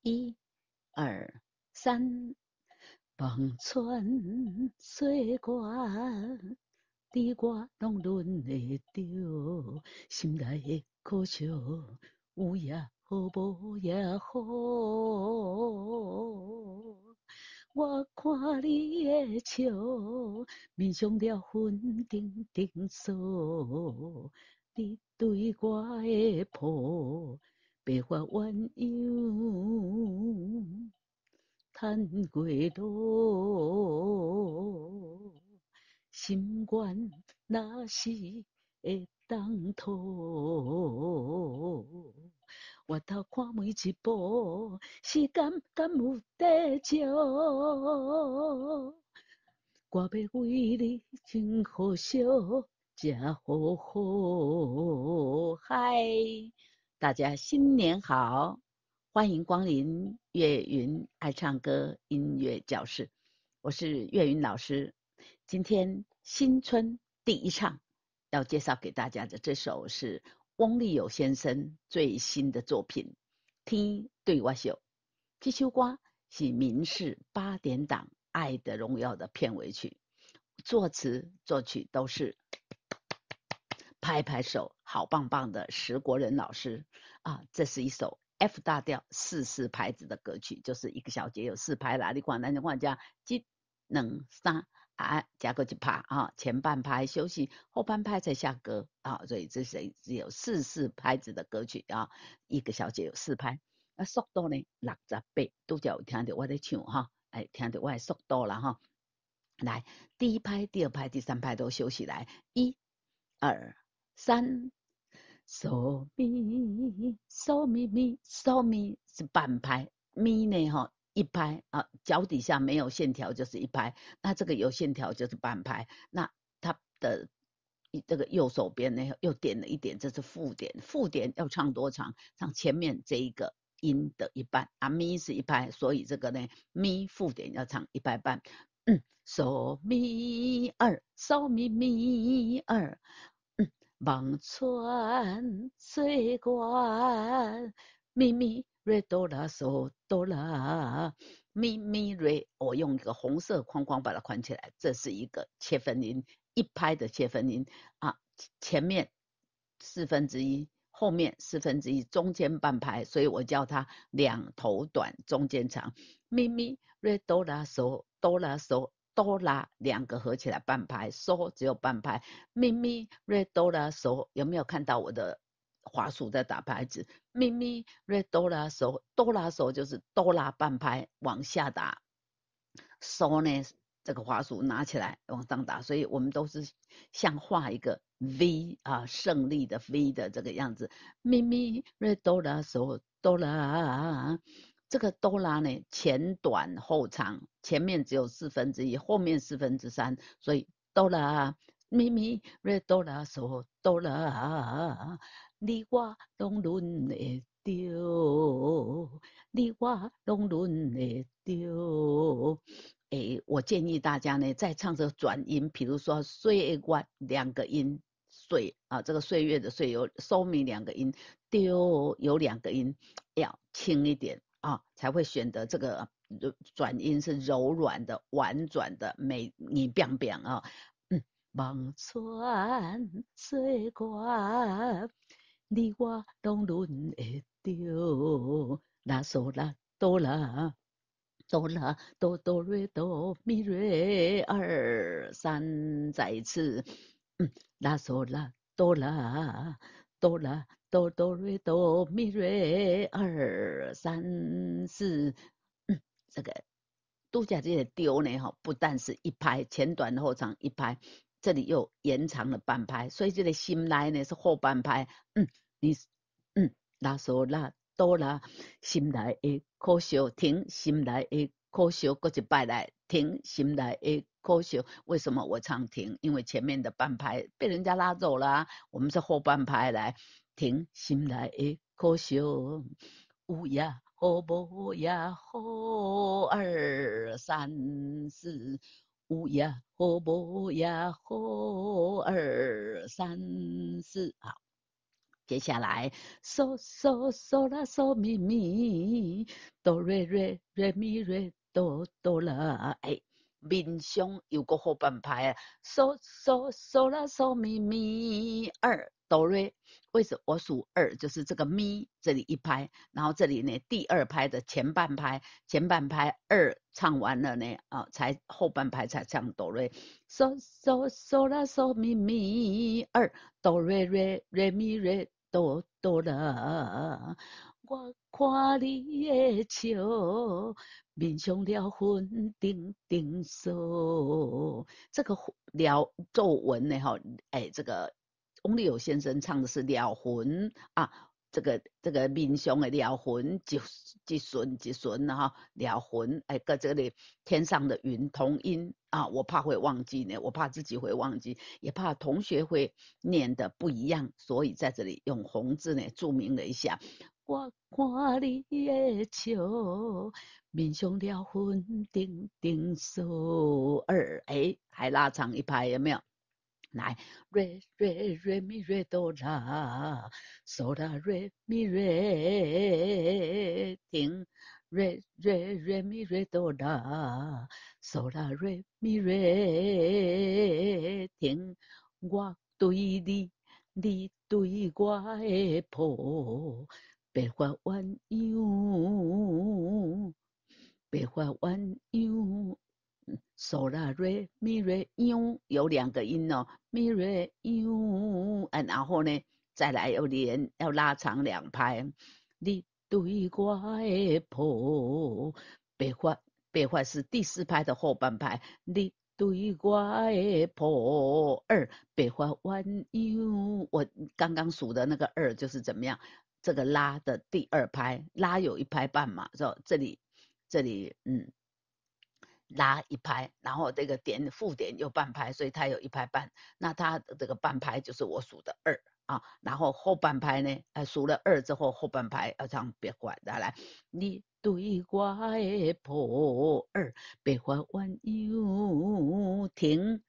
一、二、三，望穿岁月，你我拢轮会着，心内的苦笑，有也好，无也好。我看你的笑，面上了粉丁丁锁，你对我的抱，白发鸳鸯叹过路，心愿若是会当托。回头看每一步，时间敢有地少？我要为你真好笑，真好好。嗨，大家新年好，欢迎光临岳云爱唱歌音乐教室，我是岳云老师。今天新春第一唱要介绍给大家的这首是翁立友先生最新的作品《天对我笑》。这首歌是民视8点档《爱的荣耀》的片尾曲，作词作曲都是拍拍手，好棒棒的石国人老师啊！这是一首 F 大调4/4拍子的歌曲，就是一个小节有4拍啦。你看，咱就看加1、2、3啊，加个1拍啊，前半拍休息，后半拍才下歌啊，所以这是只有4/4拍子的歌曲啊，一个小节有4拍。那速度呢，68，都叫有听到我在唱哈，哎，听到我的速度了哈。来，第一拍、第二拍、第三拍都休息来，1、2、3，嗦咪嗦咪咪嗦咪是半拍，咪呢哈一拍啊，脚底下没有线条就是一拍，那这个有线条就是半拍，那它的这个右手边呢又点了一点，这是附点，附点要唱多长？唱前面这一个音的一半啊，咪是一拍，所以这个呢咪附点要唱1拍半。嗦咪二，嗦咪咪二，望穿岁月，咪咪瑞哆啦嗦哆啦，咪咪瑞，我用一个红色框框把它框起来，这是一个切分音，一拍的切分音啊，前面1/4，后面1/4，中间半拍，所以我叫它两头短，中间长。咪咪瑞哆啦嗦哆啦嗦哆啦两个合起来半拍，嗦只有半拍。咪咪瑞哆啦嗦，有没有看到我的滑鼠在打拍子？咪咪瑞哆啦嗦，哆啦嗦就是哆啦半拍往下打，嗦呢这个滑鼠拿起来往上打，所以我们都是像画一个 V 啊，胜利的 V 的这个样子。咪咪瑞哆啦嗦哆啦。这个哆啦呢，前短后长，前面只有1/4，后面3/4，所以哆啦咪咪瑞哆啦嗦哆啦，你我拢轮会着，你我拢轮会着。我建议大家呢，在唱这个转音，比如说岁月2个音，岁啊，这个岁月的岁有收咪2个音，丢有2个音，要轻一点啊，才会选择这个转音是柔软的、婉转的，你变变啊。望穿岁月，你我拢轮会着，啦嗦啦哆啦。哆啦哆哆瑞哆咪瑞2、3，再一次，拉嗦啦哆啦哆啦哆哆瑞哆咪瑞2、3、4，这个度假这些丢呢哈，不但是一拍前短后长一拍，这里又延长了半拍，所以这个心来呢是后半拍，你拉嗦啦哆啦。心内的苦笑停，心内的苦笑过一摆来停，心内的苦笑。为什么我唱停？因为前面的半拍被人家拉走了啊，我们是后半拍来停，心内的苦笑。有也好，无也好，2、3、4。有也好，无也好，2、3、4。好。接下来，嗦嗦嗦啦嗦咪咪，哆瑞瑞瑞咪瑞哆哆啦，哎，面上有个后半拍啊，嗦嗦嗦啦嗦咪咪二哆瑞，为什么我数二？就是这个咪这里一拍，然后这里呢第二拍的前半拍二唱完了呢，才后半拍才唱哆瑞，嗦嗦嗦啦嗦咪咪二哆瑞瑞瑞咪瑞哆哆啦。我看你的笑，面上了魂定定锁。这个了皱纹呢，哈，哎，这个翁立友先生唱的是了魂啊，这个面上的了魂，一顺一顺哈，了魂，哎，跟这里天上的云同音啊，我怕会忘记呢，我怕自己会忘记，也怕同学会念的不一样，所以在这里用红字呢注明了一下。我看你的笑，面上了魂定定锁二，哎，还拉长一拍，有没有？来，瑞瑞瑞咪瑞哆啦，嗦啦瑞咪瑞，停，瑞瑞瑞咪瑞哆啦，嗦啦瑞咪瑞，停，我对你，你对我的抱。白发鸳鸯，白发鸳鸯，嗦啦瑞咪瑞鸯有两个音哦，咪瑞鸯，然后呢，再来要拉长两拍，你对我的抱，白发是第四拍的后半拍，你对我的抱二，白发鸳鸯，我刚刚数的那个二就是怎么样？这个拉的第二拍，拉有一拍半嘛，是吧？这里拉一拍，然后这个附点又半拍，所以它有一拍半。那它的这个半拍就是我数的二啊，然后后半拍呢，数了二之后后半拍要唱别管的来，你对我的抱二，别发鸳鸯停，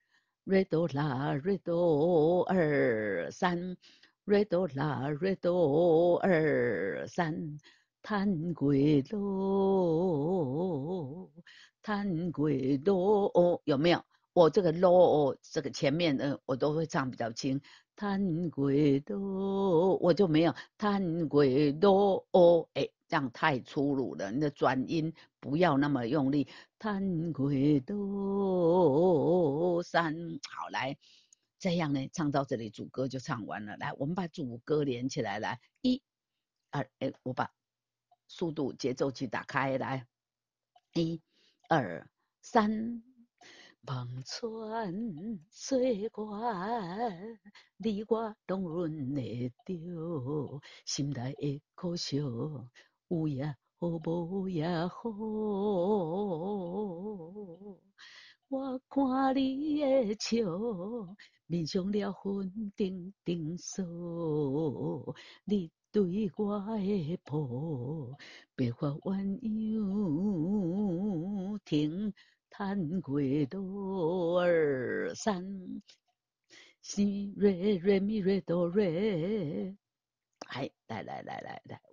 瑞哆啦瑞哆二三，瑞哆啦瑞哆二三，叹过路。叹归路，有没有？我这个路，这个前面的我都会唱比较轻。叹归路，我就没有叹归路，哎，这样太粗鲁了。你的转音不要那么用力。叹归路山，好来，这样呢，唱到这里主歌就唱完了。来，我们把主歌连起来，来，一、二，哎，我把速度节奏器打开来，一。二三，望穿岁月，你我拢润会着，心内的苦笑，有也好，无也好。我看你的笑，面上了魂定定锁，你对我的抱。白发鸳鸯停，叹过路二三，西瑞瑞咪瑞哆瑞，来，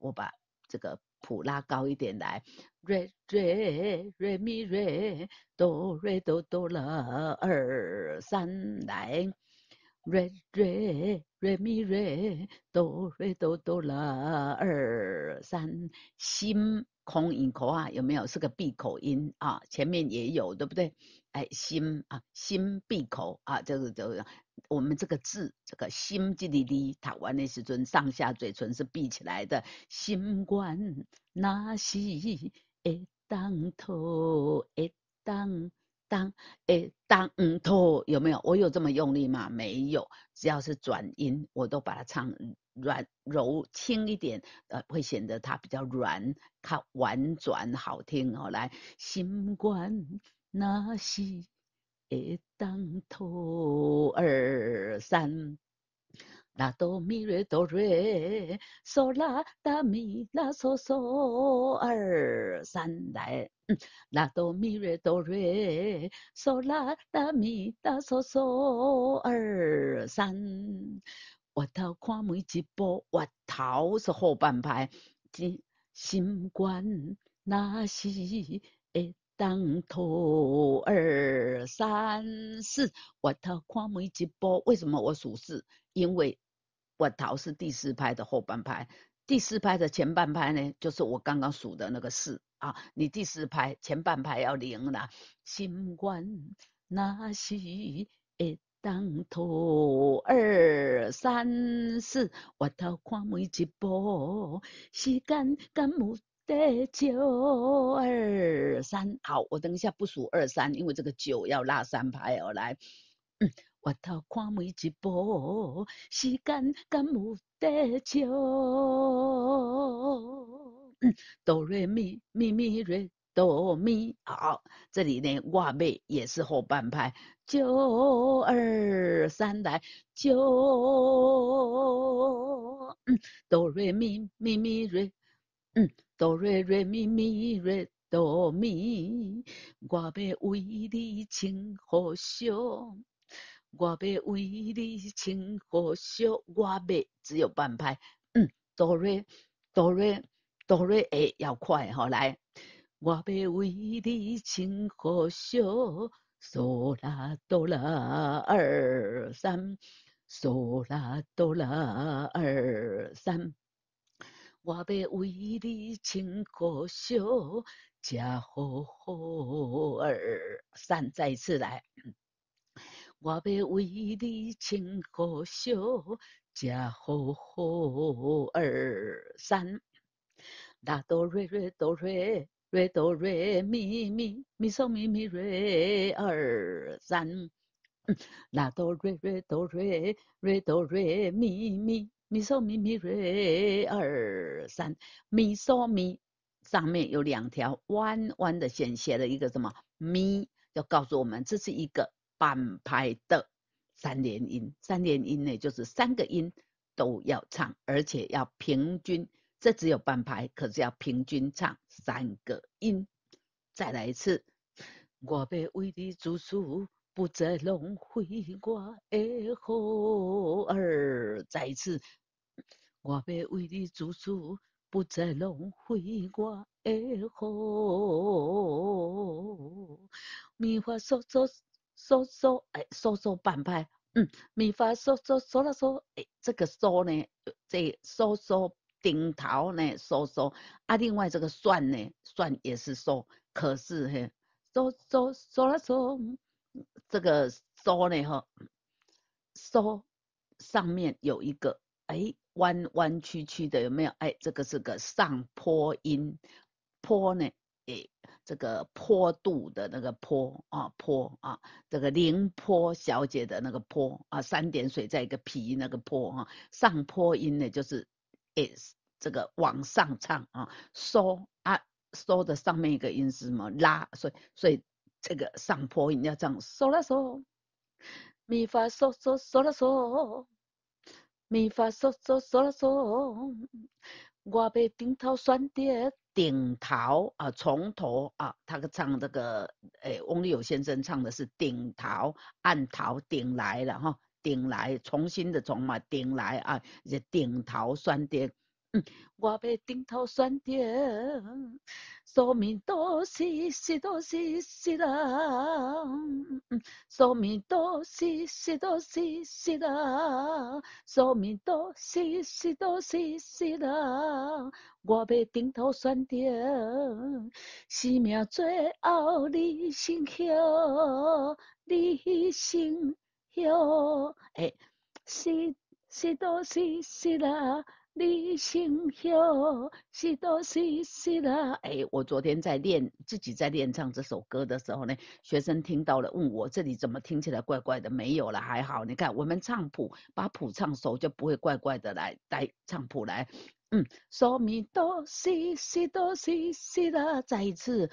我把这个谱拉高一点来，瑞瑞瑞咪瑞哆瑞哆哆啦二三来。瑞瑞瑞咪瑞哆瑞哆哆啦二三，心空音口啊，有没有？是个闭口音啊，前面也有，对不对？哎，心啊，心闭口啊，这个我们这个字，这个心这里的读完的时阵，上下嘴唇是闭起来的。心关那是会当头，会当头有没有？我有这么用力吗？没有，只要是转音，我都把它唱柔轻一点，会显得它比较软，它婉转好听哦。来，心关那是会当头二三。拉哆咪瑞哆瑞，嗦啦哒咪拉嗦嗦二三来，拉哆咪瑞哆瑞，嗦啦哒咪哒嗦嗦二三。我头看每一步，我头是后半拍，心肝若是会当头二三四，我头看每一步。为什么我数四？因为我头是第四拍的后半拍，第四拍的前半拍呢，就是我刚刚数的那个四啊。你第四拍前半拍要零啦，心肝若是会当头二三四，我头看每一步，时间敢有得九二三。好，我等一下不数二三，因为这个九要拉三拍哦。来，我头看每一步，时间敢有得九。哆瑞咪咪咪瑞哆咪。好，这里呢，我妹也是后半拍，九二三来九，哆瑞咪咪咪瑞，哆瑞瑞咪咪瑞哆咪，我要为你唱好笑。我要为你唱好笑，我要只有半拍，哆瑞哆瑞哆瑞，哎，要快哈，来，我要为你唱好笑，嗦啦哆啦二三，嗦啦哆啦二三，我要为你唱好笑，加好好二三，再一次来。我要为你唱好笑，食好好二三，拉哆瑞瑞哆瑞瑞哆瑞咪咪咪嗦咪咪瑞二三，拉哆瑞瑞哆瑞瑞哆瑞咪咪咪嗦咪咪瑞二三，咪嗦咪上面有两条弯弯的线，写了一个什么咪，要告诉我们这是一个半拍的三连音。三连音呢，就是三个音都要唱，而且要平均。这只有半拍，可是要平均唱三个音。再来一次，我要为你做事，不再浪费我的好儿。再一次，我要为你做事，不再浪费我的好。咪发嗦嗦嗦嗦，哎，嗦嗦半拍，咪发嗦嗦嗦啦嗦，哎，这个嗦呢，这嗦嗦顶头呢，嗦嗦啊，另外这个算呢，算也是嗦，可是嘿，嗦嗦嗦啦嗦，这个嗦呢哈，嗦上面有一个哎弯弯曲曲的，有没有？哎，这个是个上坡音，坡呢，哎，这个坡度的那个坡啊，坡啊，这个凌波小姐的那个坡啊，三点水在一个皮那个坡啊，上坡音呢就是哎这个往上唱啊，嗦啊嗦的上面一个音是什么拉，所以这个上坡音要这样嗦啦嗦。咪发嗦嗦嗦啦嗦，咪发嗦嗦嗦啦嗦，我要顶头选择顶头啊，从头啊，他唱这个翁立友先生唱的是顶头，按头顶来了哈，顶来重新的从嘛顶来啊，是顶头选择。我要顶头选择，所面都是是都是是啦，所面都是是都是是啦，所面都是是都是是啦，我要顶头选择，生命最后你心休，你心休，哎，是是都是是啦。你心休，是都是是啦。哎，我昨天在练，自己在练唱这首歌的时候呢，学生听到了，问我这里怎么听起来怪怪的？没有了，还好。你看，我们唱谱，把谱唱熟就不会怪怪的来带唱谱来。嗦咪哆西西哆西西啦，再一次。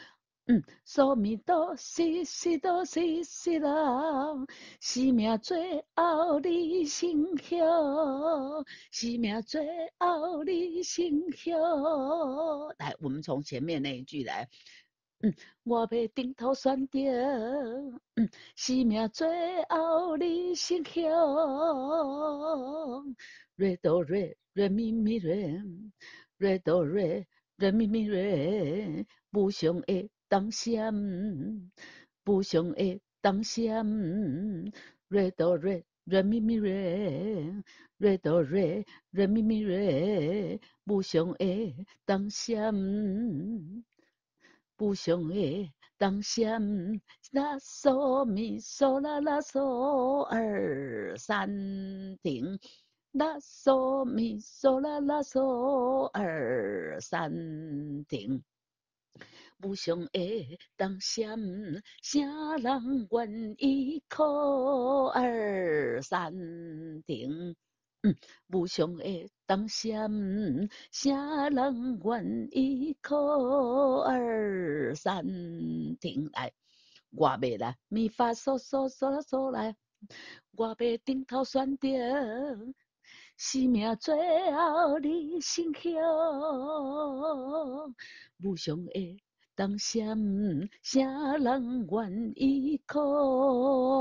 嗦咪哆西西哆西西啦，生命最后你心休，生命最后你心休。来，我们从前面那一句来。我要顶头选择，生命最后你心休。瑞哆瑞瑞咪咪瑞，瑞哆瑞瑞咪咪瑞，无上的当闪，无上的当闪，瑞哆瑞，瑞咪咪瑞，瑞哆瑞，瑞咪咪瑞，无上的当闪，无上的当闪，拉嗦咪嗦啦啦嗦二三停。拉嗦咪嗦啦啦嗦二三停，无上的当闪，啥人愿意哭二三停？无上的当闪，啥人愿意哭二三停？来，我要来咪发嗦嗦嗦啦嗦来，我要顶头选择。生命最后你心响，无上的当闪，啥人愿意哭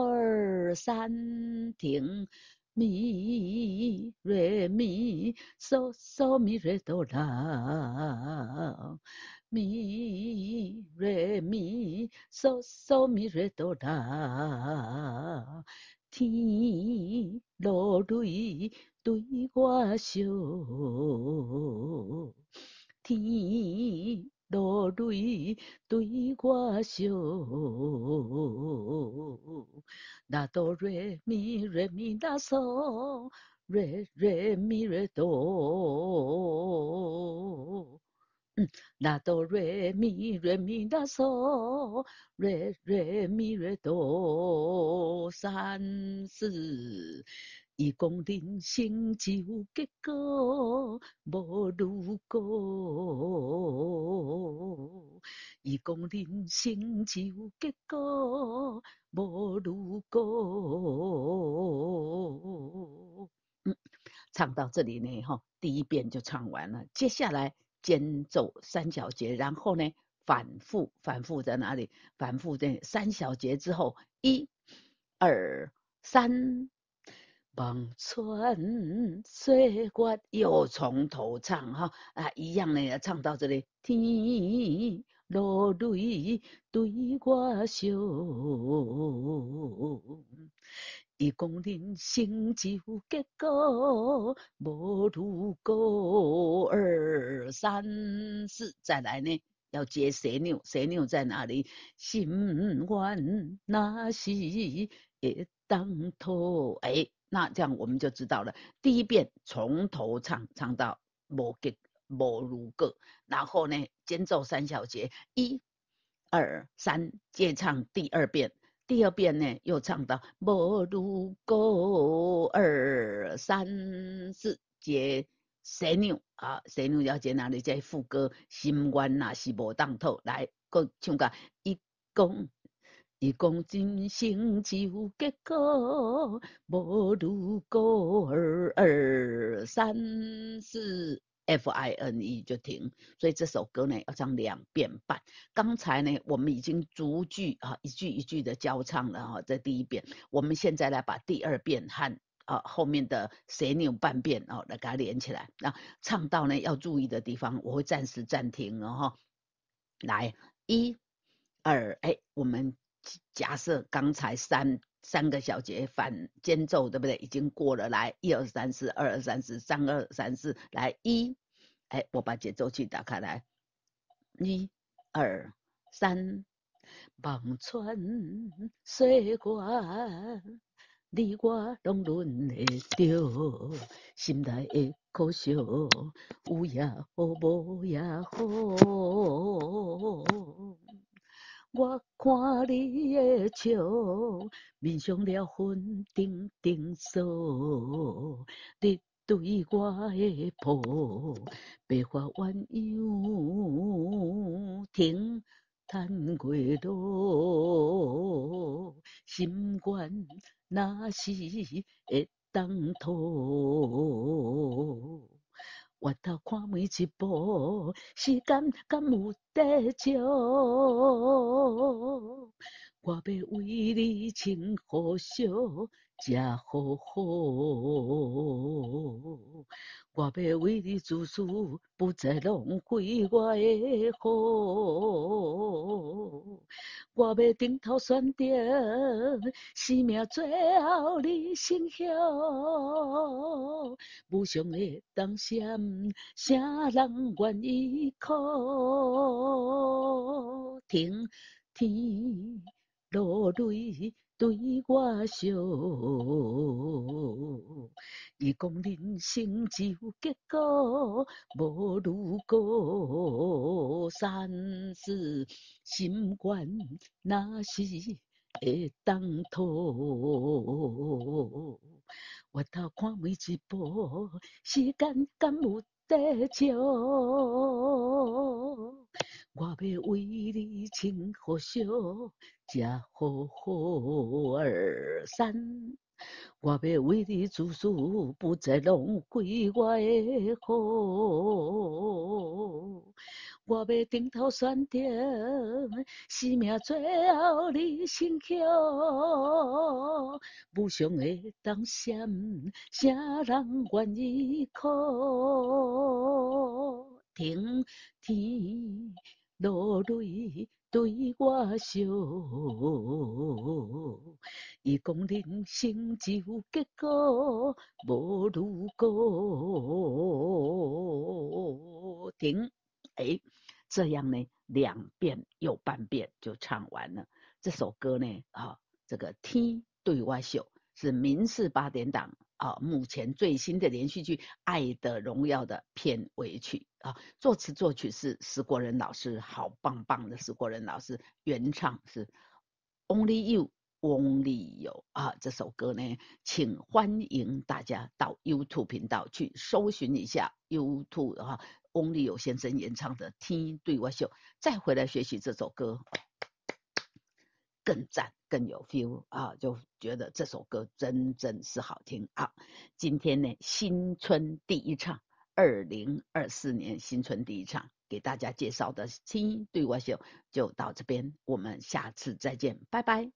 二三停？咪瑞咪嗦嗦咪瑞哆啦，咪瑞咪嗦嗦咪瑞哆啦，天落泪对我笑，天落泪对我笑，那哆瑞咪瑞咪那嗦，瑞瑞咪瑞哆。拉哆瑞咪瑞咪拉嗦，瑞瑞咪瑞哆三四。伊讲人生只有结果，无如果。伊讲人生只有结果，无如果。唱到这里呢，第一遍就唱完了。接下来间奏三小节，然后呢反复在哪里？反复在三小节之后，一、二、三。望穿岁月又从头唱一样呢，唱到这里，天落泪对我笑。伊讲人生只有结果，无如果二三四，再来呢，要接蛇钮，蛇钮在哪里？心愿那是会当头，那这样我们就知道了。第一遍从头唱到无如果，然后呢，间奏三小节，一、二、三，接唱第二遍。第二遍呢，又唱到无如果二三四，接蛇钮蛇钮要接哪里？接副歌，心愿若是无当头，来，搁唱个一讲。伊讲人生只有结果，无如果二三四。FINE 就停，所以这首歌呢要唱2遍半。刚才呢我们已经逐句一句一句的教唱了这第一遍，我们现在来把第二遍和后面的蛇钮半遍来给它连起来。那唱到呢要注意的地方，我会暂时暂停来，一、二，我们假设刚才三个小节反间奏，对不对？已经过了，来1、2、3、4，2、2、3、4，3、2、3、4，来一，我把节奏器打开来，1、2、3，望穿岁月，你我拢轮会着，心内的苦笑，有也好，无也好。我看你的笑，面上了粉丁丁锁，你对我的抱，白发鸳鸯停叹过路，心愿若是会当托。回头看每一步，时间敢有地少？我要为你唱好笑，真好好。我要为你自私，不再浪费我的好。我要顶头选择，生命最后你成效。无常的当闪，啥人愿意靠？停天落泪对我笑，伊讲人生只有结果，无如果。三思心愿，若是会当拖。回头看每一步，时间敢有地照？我要为你穿好烧，吃好好二三。我要为你自私，不再浪费我的好。我要顶头选择，生命最后你成效。无常的当闪，啥人愿意靠？停天落泪对我笑，伊讲人生只有结果，无如果。停，这样呢，2遍又半遍就唱完了。这首歌呢，这个天对我笑是民视8点档目前最新的连续剧《爱的荣耀》的片尾曲作词作曲是石国人老师，好棒棒的石国人老师，原唱是 Only You。Only You 这首歌呢，请欢迎大家到 YouTube 频道去搜寻一下 YouTube Only You 先生演唱的《天对我笑》，再回来学习这首歌，更赞更有 feel 就觉得这首歌真是好听今天呢，新春第一场，2024年新春第一场，给大家介绍的《天对我笑》就到这边，我们下次再见，拜拜。